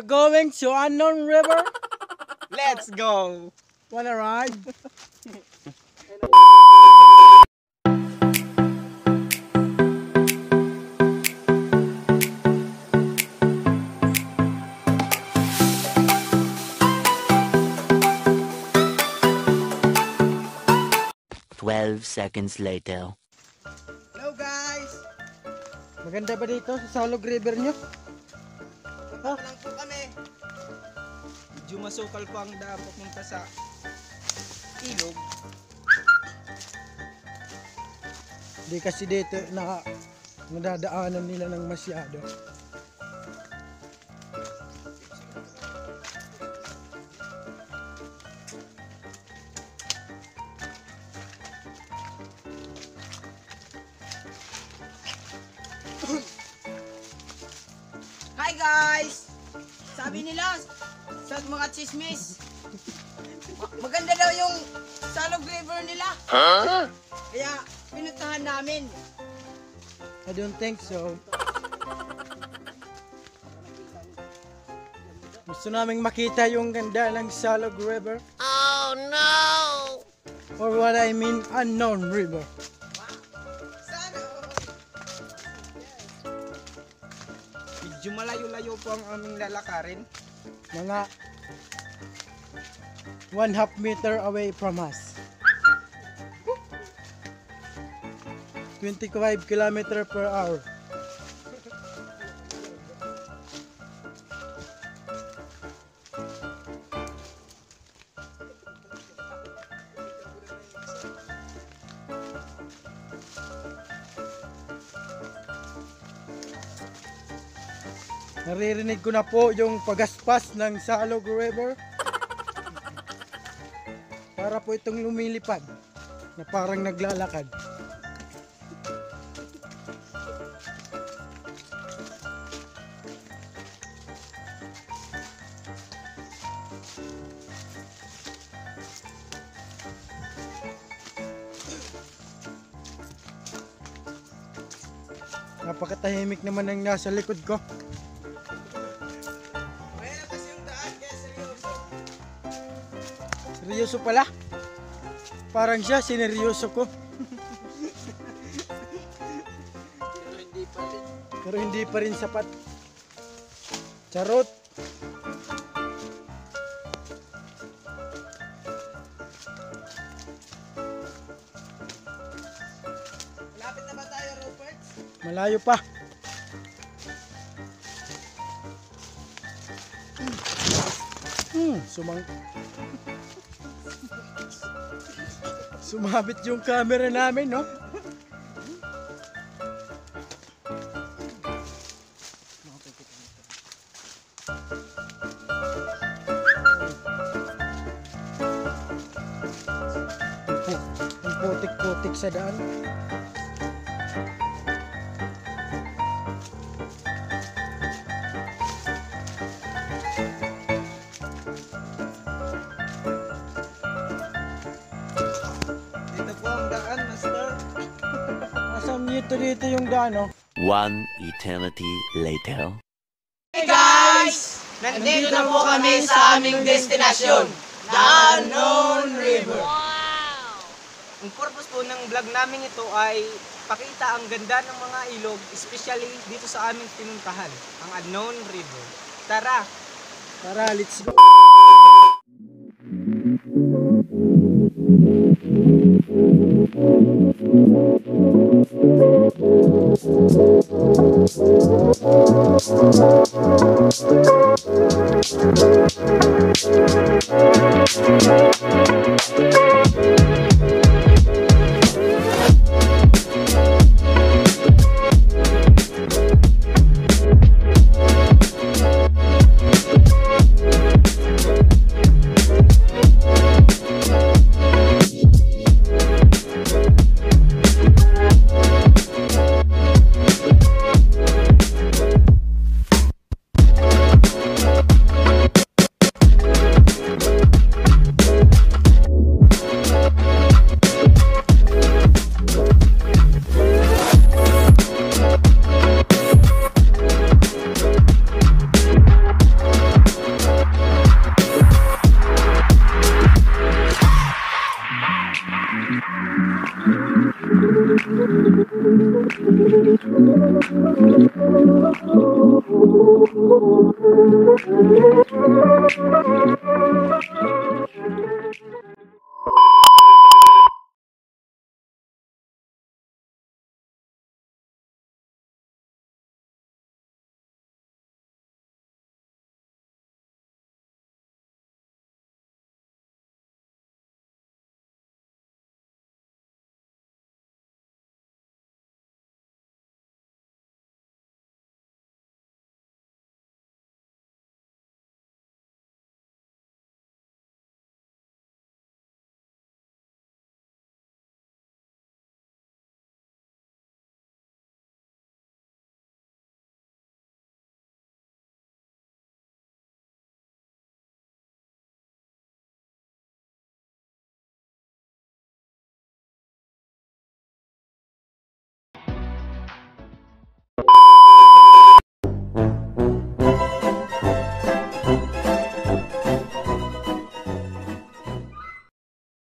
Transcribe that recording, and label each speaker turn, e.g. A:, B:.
A: We're going to unknown river.
B: Let's go!
A: Wanna ride?
C: Seconds later.
B: Hello guys!
A: Maganda ba dito sa Salog River nyo?
B: Punta lang po kami. Medyo masukal po ang daan papunta sa ilog.
A: Di kasi dito nadadaanan nila ng masyado.
D: Hi guys! Sabi nila sa mga chismis, maganda daw yung Salog River nila. Huh? Kaya pinuntahan namin.
A: I don't think so. Gusto naming makita yung ganda ng Salog River.
C: Oh no!
A: Or what I mean, unknown river.
B: Medyo malayo-layo po ang aming lalakarin.
A: Mga 1/2 meter away from us. 25 km per hour. Naririnig ko na po yung pagaspas ng Salog River. Para po itong lumilipad na parang naglalakad. Napakatahimik naman ang nasa likod ko. Seryoso pala. Parang siya, sineryoso ko. Pero hindi pa rin sapat. Charot.
D: Malapit na ba tayo, Rupert?
A: Malayo pa. Sumabit yung camera namin, no? Ang putik-putik sa daan. Dito yung daan, no?
C: One eternity later.
D: Hey guys! Nandito na po kami sa aming destinasyon, the Unknown River.
B: Ang purpose po ng vlog namin ito ay pakita ang ganda ng mga ilog, especially dito sa aming pinuntahan, ang Unknown River. Tara!
A: Tara, let's go!